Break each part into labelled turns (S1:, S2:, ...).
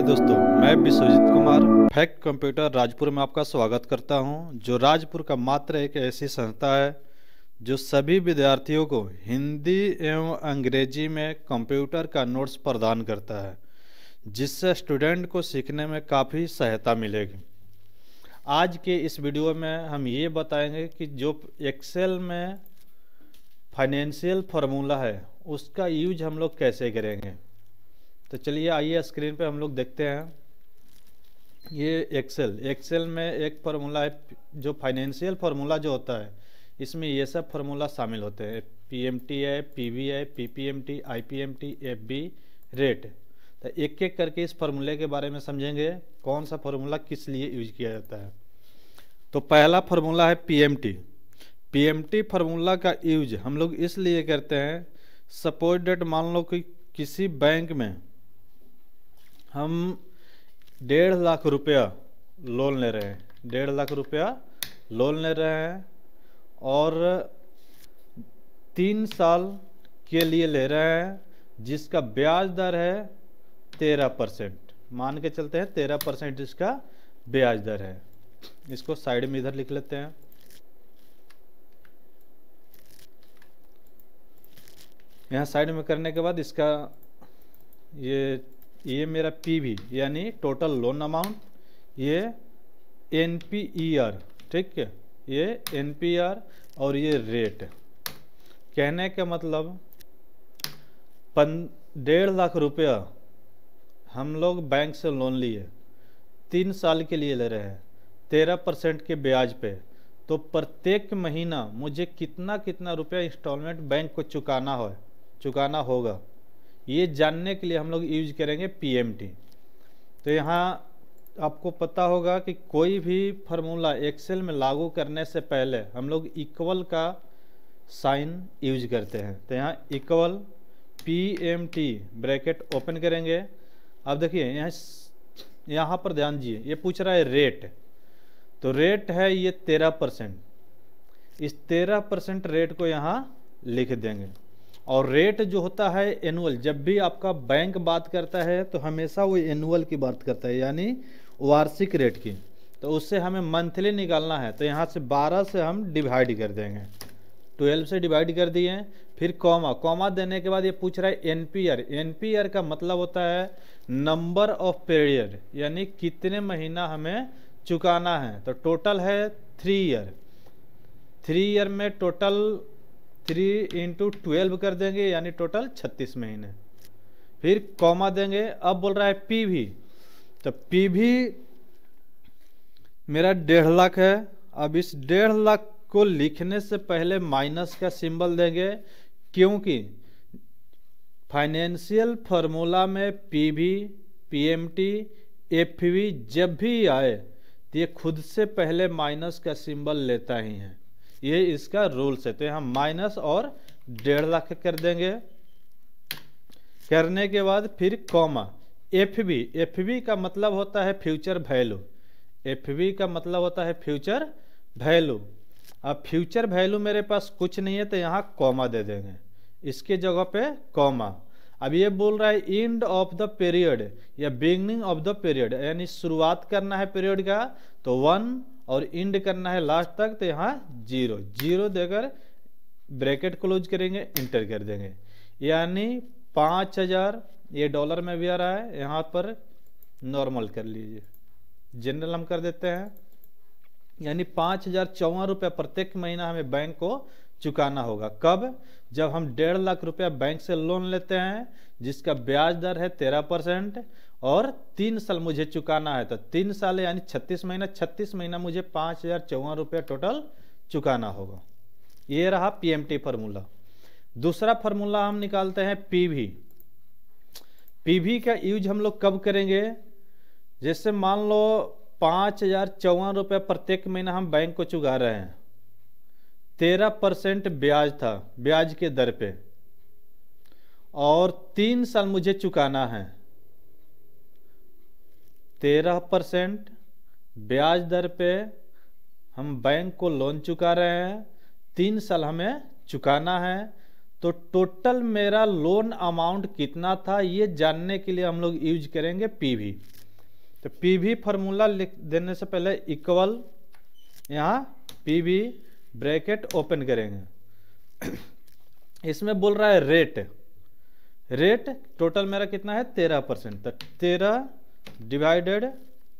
S1: दोस्तों, मैं Vishwajeet Kumar fact computer Rajpur में आपका स्वागत करता हूं, जो राजपुर का मात्र एक ऐसी संस्था है जो सभी विद्यार्थियों को हिंदी एवं अंग्रेजी में कंप्यूटर का नोट्स प्रदान करता है, जिससे स्टूडेंट को सीखने में काफ़ी सहायता मिलेगी। आज के इस वीडियो में हम ये बताएंगे कि जो एक्सेल में फाइनेंशियल फार्मूला है उसका यूज हम लोग कैसे करेंगे। तो चलिए आइए स्क्रीन पे हम लोग देखते हैं। ये एक्सेल में एक फार्मूला है, जो फाइनेंशियल फार्मूला जो होता है इसमें ये सब फार्मूला शामिल होते हैं। पीएमटी है, पीवी है, पीपीएमटी, आईपीएमटी, एफबी, रेट। तो एक एक करके इस फार्मूले के बारे में समझेंगे, कौन सा फार्मूला किस लिए यूज किया जाता है। तो पहला फार्मूला है पीएमटी। पीएमटी फार्मूला का यूज हम लोग इसलिए करते हैं, सपोज डेट मान लो कि किसी बैंक में हम 1.5 लाख रुपया लोन ले रहे हैं, 1.5 लाख रुपया लोन ले रहे हैं और 3 साल के लिए ले रहे हैं, जिसका ब्याज दर है 13%। मान के चलते हैं 13% इसका ब्याज दर है। इसको साइड में इधर लिख लेते हैं। यहाँ साइड में करने के बाद इसका ये मेरा पीवी यानी टोटल लोन अमाउंट, ये एनपीईआर, ठीक है, ये एनपीआर और ये रेट। कहने का मतलब 1.5 लाख रुपया हम लोग बैंक से लोन लिए, 3 साल के लिए ले रहे हैं, 13% के ब्याज पे। तो प्रत्येक महीना मुझे कितना कितना रुपया इंस्टॉलमेंट बैंक को चुकाना होगा, ये जानने के लिए हम लोग यूज करेंगे पीएमटी। तो यहाँ आपको पता होगा कि कोई भी फार्मूला एक्सेल में लागू करने से पहले हम लोग इक्वल का साइन यूज करते हैं। तो यहाँ इक्वल पीएमटी ब्रैकेट ओपन करेंगे। अब देखिए यहाँ पर ध्यान दीजिए, ये पूछ रहा है रेट। तो रेट है ये 13%। इस 13% रेट को यहाँ लिख देंगे। और रेट जो होता है एनुअल, जब भी आपका बैंक बात करता है तो हमेशा वो एनुअल की बात करता है, यानी वार्षिक रेट की। तो उससे हमें मंथली निकालना है, तो यहाँ से 12 से हम डिवाइड कर देंगे, 12 से डिवाइड कर दिए। फिर कॉमा देने के बाद ये पूछ रहा है एनपीआर। एनपीआर का मतलब होता है नंबर ऑफ पीरियड, यानी कितने महीना हमें चुकाना है। तो टोटल है 3 ईयर। 3 ईयर में टोटल 3 × 12 कर देंगे, यानी टोटल 36 महीने। फिर कॉमा देंगे। अब बोल रहा है पीवी। तो पीवी मेरा 1.5 लाख है। अब इस 1.5 लाख को लिखने से पहले माइनस का सिंबल देंगे, क्योंकि फाइनेंशियल फार्मूला में पीवी, पीएमटी, एफवी जब भी आए तो ये खुद से पहले माइनस का सिंबल लेता ही है, ये इसका रूल्स है। तो यहाँ माइनस और 1.5 लाख कर देंगे। करने के बाद फिर कॉमा। एफवी का मतलब होता है फ्यूचर वैल्यू। एफवी का मतलब होता है फ्यूचर वैल्यू। अब फ्यूचर वैल्यू मेरे पास कुछ नहीं है, तो यहाँ कॉमा दे देंगे, इसके जगह पे कॉमा। अब ये बोल रहा है एंड ऑफ द पीरियड या बिगनिंग ऑफ द पीरियड, यानी शुरुआत करना है पीरियड का तो 1 और एंड करना है लास्ट तक, तो यहाँ 0 देकर ब्रैकेट क्लोज करेंगे, इंटर कर देंगे। यानी 5000, ये डॉलर में भी आ रहा है, यहाँ पर नॉर्मल कर लीजिए, जनरल हम कर देते हैं। यानी 5054 रुपये प्रत्येक महीना हमें बैंक को चुकाना होगा। कब? जब हम 1.5 लाख रुपया बैंक से लोन लेते हैं, जिसका ब्याज दर है 13% और 3 साल मुझे चुकाना है। तो 3 साल यानी 36 महीना, 36 महीना मुझे 5054 रुपया टोटल चुकाना होगा। ये रहा पीएमटी फार्मूला। दूसरा फार्मूला हम निकालते हैं पीवी। पीवी का यूज हम लोग कब करेंगे? जैसे मान लो 5054 रुपये प्रत्येक महीना हम बैंक को चुका रहे हैं, 13% ब्याज था, ब्याज के दर पे, और 3 साल मुझे चुकाना है। 13% ब्याज दर पे हम बैंक को लोन चुका रहे हैं, 3 साल हमें चुकाना है। तो टोटल मेरा लोन अमाउंट कितना था, ये जानने के लिए हम लोग यूज करेंगे पीवी। तो पीवी फार्मूला लिख देने से पहले इक्वल, यहाँ पीवी ब्रैकेट ओपन करेंगे। इसमें बोल रहा है रेट टोटल मेरा कितना है 13%, तो 13 डिवाइडेड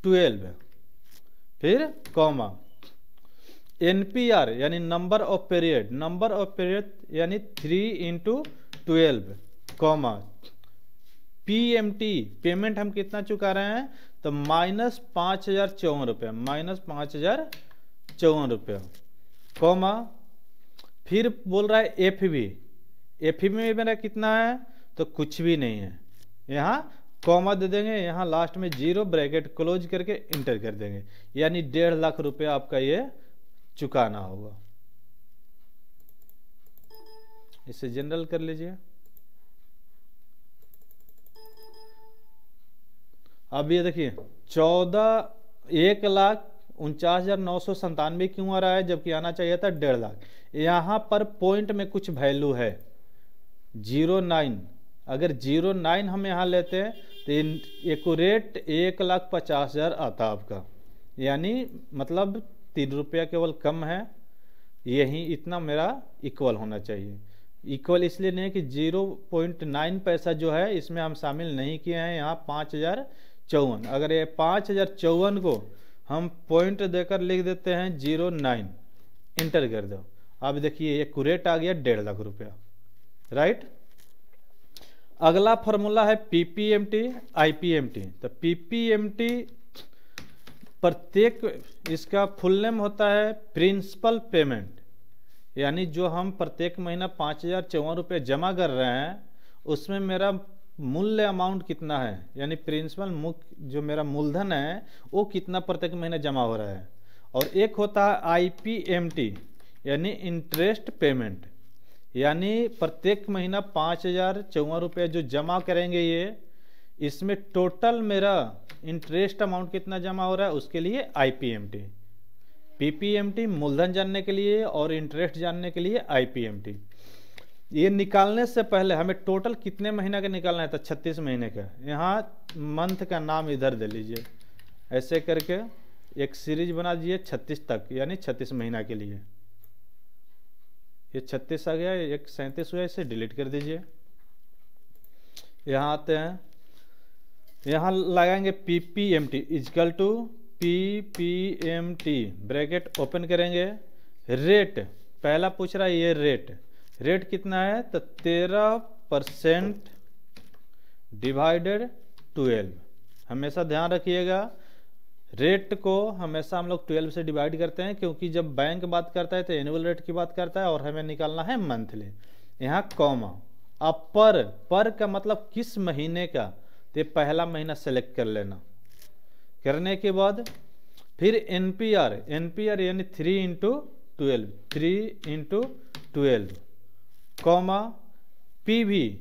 S1: 12, फिर कॉमा एनपीआर यानी नंबर ऑफ पीरियड यानी 3 इंटू 12, कॉमा पीएमटी पेमेंट हम कितना चुका रहे हैं, तो -5054 रुपये, -5054 रुपये, कॉमा फिर बोल रहा है एफवी में मेरा कितना है, तो कुछ भी नहीं है, यहाँ कॉमा दे देंगे, यहाँ लास्ट में 0 ब्रैकेट क्लोज करके इंटर कर देंगे, यानी 1.5 लाख रुपया आपका ये चुकाना होगा। इसे जनरल कर लीजिए। अब ये देखिए 1,49,997 क्यों आ रहा है, जबकि आना चाहिए था 1.5 लाख। यहाँ पर पॉइंट में कुछ वैल्यू है 09, अगर 09 हम यहाँ लेते हैं तो एक्यूरेट 1,50,000 आता आपका, यानी मतलब 3 रुपया केवल कम है, यही इतना मेरा इक्वल होना चाहिए। इक्वल इसलिए नहीं कि 0.9 पैसा जो है इसमें हम शामिल नहीं किए हैं, यहाँ 5,054, अगर ये 5,054 को हम पॉइंट देकर लिख देते हैं 09, इंटर कर दो, अब देखिए एक्यूरेट आ गया 1.5 लाख रुपया, राइट। अगला फॉर्मूला है पीपीएमटी आईपीएमटी। तो पीपीएमटी प्रत्येक, इसका फुल नेम होता है प्रिंसिपल पेमेंट, यानी जो हम प्रत्येक महीना 5,054 रुपये जमा कर रहे हैं उसमें मेरा मूल्य अमाउंट कितना है, यानी प्रिंसिपल जो मेरा मूलधन है वो कितना प्रत्येक महीना जमा हो रहा है। और एक होता है आईपीएमटी यानी इंटरेस्ट पेमेंट, यानी प्रत्येक महीना 5,054 रुपये जो जमा करेंगे ये, इसमें टोटल मेरा इंटरेस्ट अमाउंट कितना जमा हो रहा है उसके लिए आईपीएमटी। पीपीएमटी मूलधन जानने के लिए और इंटरेस्ट जानने के लिए आईपीएमटी। ये निकालने से पहले हमें टोटल कितने महीना का निकालना है, तो 36 महीने का। यहाँ मंथ का नाम इधर दे लीजिए, ऐसे करके एक सीरीज बना दीजिए 36 तक, यानी 36 महीना के लिए। ये 36 आ गया, एक 37 हुआ, इसे डिलीट कर दीजिए। यहाँ आते हैं, यहाँ लगाएंगे PPMT is equal to PPMT bracket open करेंगे। रेट पहला पूछ रहा है, ये रेट कितना है, तो 13% डिवाइडेड 12। हमेशा ध्यान रखिएगा रेट को हमेशा हम लोग 12 से डिवाइड करते हैं, क्योंकि जब बैंक बात करता है तो एनुअल रेट की बात करता है और हमें निकालना है मंथली। यहाँ कॉमा, अब पर का मतलब किस महीने का, तो पहला महीना सेलेक्ट कर लेना। करने के बाद फिर एनपीआर यानी 3 इंटू 12, कॉमा पीवी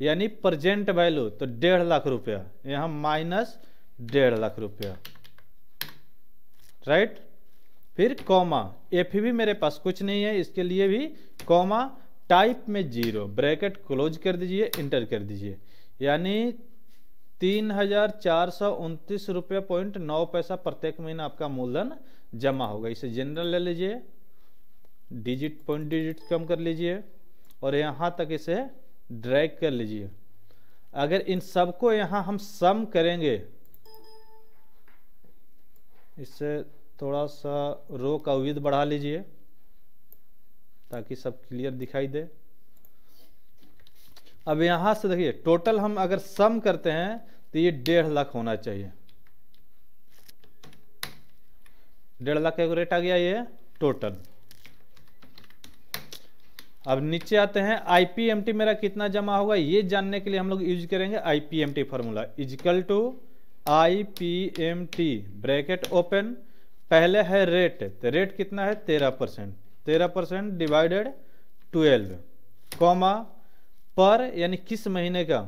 S1: यानी प्रेजेंट वैल्यू, तो 1.5 लाख रुपया, यहाँ -1.5 लाख रुपया, राइट। फिर कॉमा एफवी मेरे पास कुछ नहीं है, इसके लिए भी कॉमा टाइप में 0 ब्रैकेट क्लोज कर दीजिए, इंटर कर दीजिए, यानी 3,429 रुपये पॉइंट 9 पैसा प्रत्येक महीना आपका मूलधन जमा होगा। इसे जनरल ले लीजिए, डिजिट कम कर लीजिए और यहाँ तक इसे ड्रैग कर लीजिए। अगर इन सबको यहाँ हम सम करेंगे, इससे थोड़ा सा रो का विड्थ बढ़ा लीजिए ताकि सब क्लियर दिखाई दे। अब यहाँ से देखिए टोटल हम अगर सम करते हैं तो ये 1.5 लाख होना चाहिए। 1.5 लाख का रेट आ गया ये टोटल। अब नीचे आते हैं, आईपीएमटी मेरा कितना जमा होगा ये जानने के लिए हम लोग यूज करेंगे IPMT formula is equal to IPMT bracket open. पहले है रेट, तो रेट कितना है 13% डिवाइडेड 12, कॉमा पर यानी किस महीने का,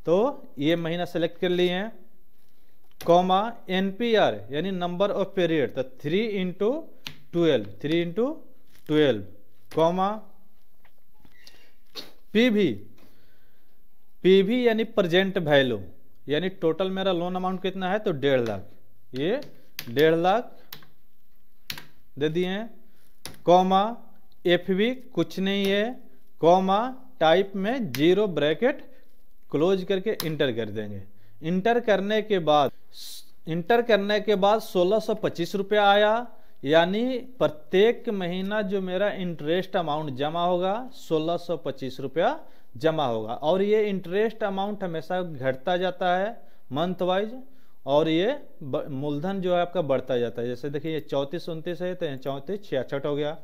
S1: तो ये महीना सेलेक्ट कर लिए हैं, कॉमा एनपीआर यानी नंबर ऑफ पीरियड, तो 3 इंटू 12, कॉमा पीवी यानी प्रेजेंट वैल्यू, यानी टोटल मेरा लोन अमाउंट कितना है, तो 1.5 लाख, ये 1.5 लाख दे दिए हैं, कॉमा FV कुछ नहीं है, कॉमा टाइप में 0 ब्रैकेट क्लोज करके इंटर कर देंगे। इंटर करने के बाद 1625 रुपया आया, यानी प्रत्येक महीना जो मेरा इंटरेस्ट अमाउंट जमा होगा 1625 रुपया जमा होगा। और ये इंटरेस्ट अमाउंट हमेशा घटता जाता है मंथ वाइज, और ये मूलधन जो है आपका बढ़ता जाता है। जैसे देखिए ये 3429 है, तो 3466 हो गया,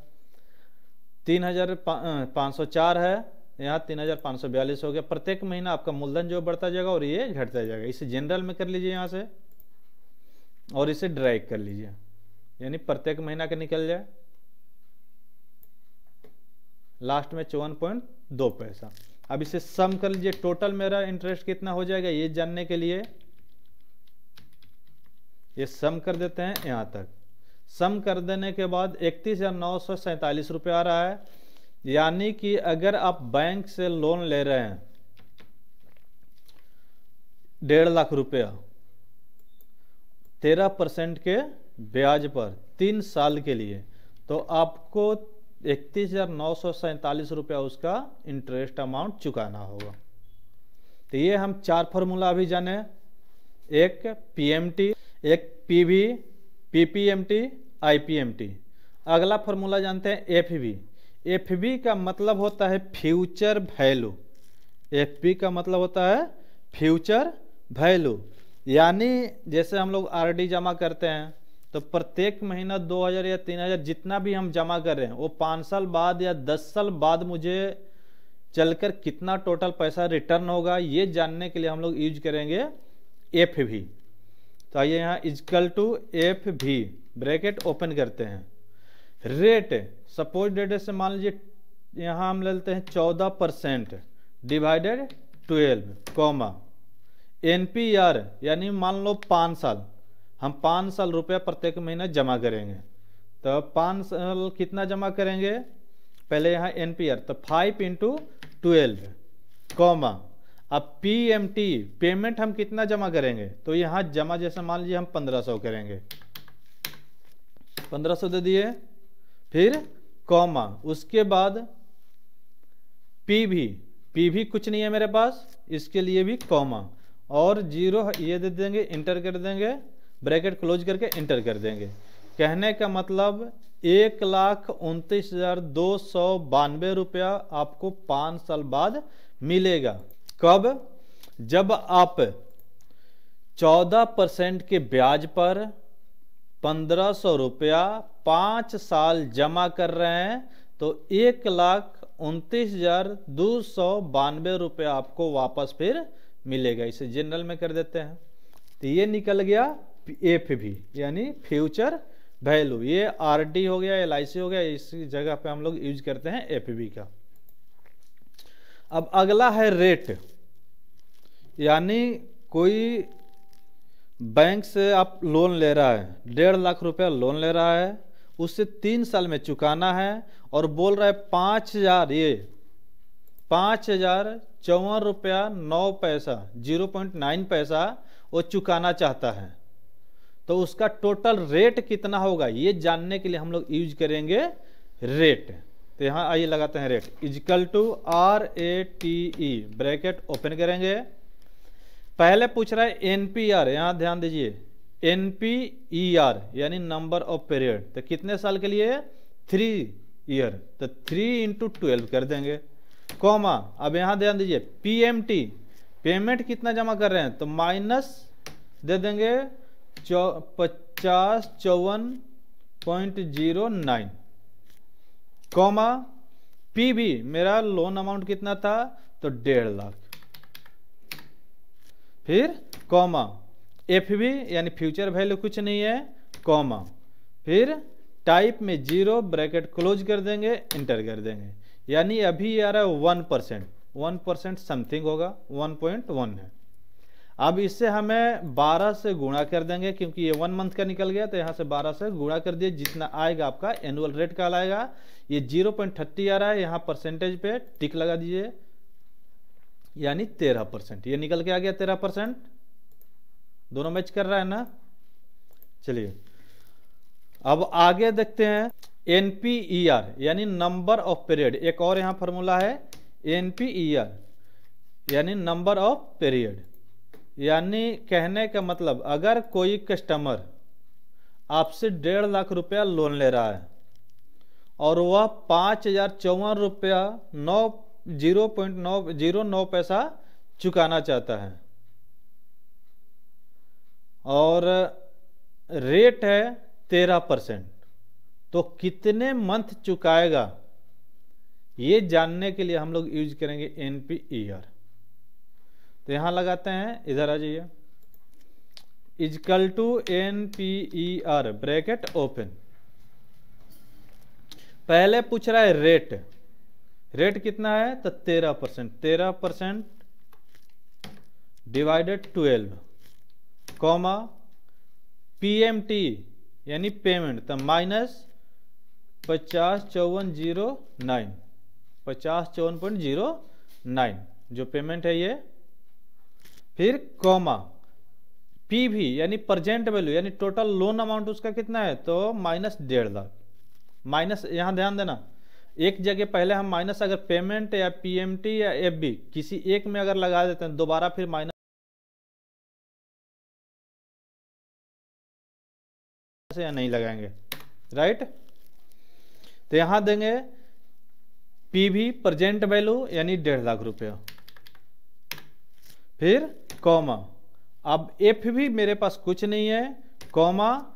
S1: 3504 है, यहाँ 3542 हो गया। प्रत्येक महीना आपका मूलधन जो बढ़ता जाएगा और ये घटता जाएगा। इसे जनरल में कर लीजिए यहाँ से, और इसे ड्रैग कर लीजिए, यानी प्रत्येक महीना का निकल जाए, लास्ट में 54.2 पैसा। अब इसे सम कर लीजिए, टोटल मेरा इंटरेस्ट कितना हो जाएगा ये जानने के लिए ये सम कर देते हैं। यहाँ तक सम कर देने के बाद 31,947 रुपये आ रहा है। यानी कि अगर आप बैंक से लोन ले रहे हैं 1.5 लाख रुपया 13% के ब्याज पर 3 साल के लिए, तो आपको 31,947 रुपया उसका इंटरेस्ट अमाउंट चुकाना होगा। तो ये हम 4 फार्मूला अभी जाने, एक PMT, एक PV, PPMT, IPMT। अगला फार्मूला जानते हैं FV। FV का मतलब होता है फ्यूचर वैल्यू। FV का मतलब होता है फ्यूचर वैल्यू, यानी जैसे हम लोग RD जमा करते हैं तो प्रत्येक महीना 2000 या 3000 जितना भी हम जमा कर रहे हैं वो 5 साल बाद या 10 साल बाद मुझे चलकर कितना टोटल पैसा रिटर्न होगा, ये जानने के लिए हम लोग यूज करेंगे FV। तो आइए यहाँ equal to FV bracket open करते हैं। रेट सपोज डेट से मान लीजिए यहाँ हम ले लेते हैं 14% डिवाइडेड 12, कॉमा NPR यानी मान लो 5 साल, हम 5 साल रुपया प्रत्येक महीना जमा करेंगे। तो 5 साल कितना जमा करेंगे, पहले यहाँ NPR तो 5 × 12, कॉमा अब PMT पेमेंट हम कितना जमा करेंगे, तो यहाँ जमा जैसे मान लीजिए हम 1500 करेंगे, 1500 दे दिए, फिर कॉमा उसके बाद PV कुछ नहीं है मेरे पास, इसके लिए भी कॉमा और 0 ये दे देंगे, इंटर कर देंगे, ब्रैकेट क्लोज करके इंटर कर देंगे। कहने का मतलब 1,29,292 रुपया आपको 5 साल बाद मिलेगा। कब, जब आप 14% के ब्याज पर 1500 रुपया 5 साल जमा कर रहे हैं, तो 1,29,292 रुपया आपको वापस फिर मिलेगा। इसे जनरल में कर देते हैं, तो ये निकल गया FV यानी फ्यूचर वैल्यू। ये RD हो गया, LIC हो गया, इस जगह पे हम लोग यूज करते हैं FV का। अब अगला है रेट, यानी कोई बैंक से आप लोन ले रहा है, 1.5 लाख रुपया लोन ले रहा है, उससे 3 साल में चुकाना है और बोल रहा है 5,054 रुपया 9 पैसा 0.9 पैसा वो चुकाना चाहता है, तो उसका टोटल रेट कितना होगा ये जानने के लिए हम लोग यूज करेंगे रेट। तो यहाँ आइए लगाते हैं rate equal to RATE bracket open करेंगे। पहले पूछ रहा है NPR, यहाँ ध्यान दीजिए NPER यानी नंबर ऑफ पीरियड, तो कितने साल के लिए 3 ईयर, तो 3 × 12 कर देंगे, कॉमा अब यहाँ ध्यान दीजिए PMT पेमेंट कितना जमा कर रहे हैं, तो माइनस दे देंगे 54.09, कॉमा PV मेरा लोन अमाउंट कितना था, तो 1.5 लाख, फिर कॉमा FV यानी फ्यूचर वैल्यू कुछ नहीं है, कॉमा फिर टाइप में 0 ब्रैकेट क्लोज कर देंगे, इंटर कर देंगे। यानी अभी आ रहा है 1% समथिंग होगा, 1.1 है। अब इससे हमें 12 से गुणा कर देंगे, क्योंकि ये 1 मंथ का निकल गया, तो यहाँ से 12 से गुणा कर दिए, जितना आएगा आपका एनुअल रेट का आएगा। ये 0.30 आ रहा है, यहाँ परसेंटेज पे टिक लगा दीजिए, यानी 13%, ये निकल के आ गया 13%। दोनों मैच कर रहा है ना। चलिए अब आगे देखते हैं NPER यानी नंबर ऑफ पीरियड। एक और यहाँ फॉर्मूला है NPER यानी नंबर ऑफ पीरियड। यानी कहने का मतलब अगर कोई कस्टमर आपसे 1.5 लाख रुपया लोन ले रहा है और वह 5,054 रुपया 0.909 पैसा चुकाना चाहता है और रेट है 13%, तो कितने मंथ चुकाएगा ये जानने के लिए हम लोग यूज करेंगे NPER। तो यहां लगाते हैं, इधर आ जाइए, is equal to NPER bracket open. पहले पूछ रहा है रेट, रेट कितना है तो 13%, 13% डिवाइडेड 12 कॉमा PMT यानी पेमेंट तो माइनस 50,5409, 50,54.09 जो पेमेंट है ये, फिर कॉमा PV यानी प्रेजेंट वैल्यू यानी टोटल लोन अमाउंट उसका कितना है तो माइनस 1.5 लाख। माइनस यहां ध्यान देना, एक जगह पहले हम माइनस अगर पेमेंट या PMT या FB किसी एक में अगर लगा देते हैं दोबारा फिर माइनस या नहीं लगाएंगे, राइट। तो यहां देंगे PV प्रेजेंट वैल्यू यानी 1.5 लाख रुपया, फिर कॉमा, अब FV मेरे पास कुछ नहीं है, कॉमा,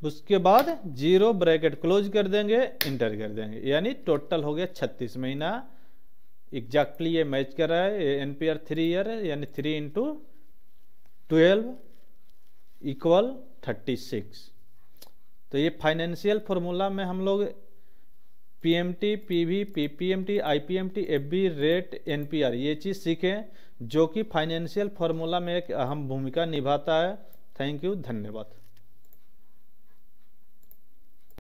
S1: उसके बाद 0 ब्रैकेट क्लोज कर देंगे, इंटर कर देंगे, यानी टोटल हो गया 36 महीना। एग्जैक्टली ये मैच कर रहा है NPER 3 ईयर यानी 3 × 12 = 36। तो ये फाइनेंशियल फॉर्मूला में हम लोग PMT, PV, PPMT, IPMT, FB, rate, NPER ये चीज़ सीखें जो कि फाइनेंशियल फॉर्मूला में एक अहम भूमिका निभाता है। थैंक यू, धन्यवाद।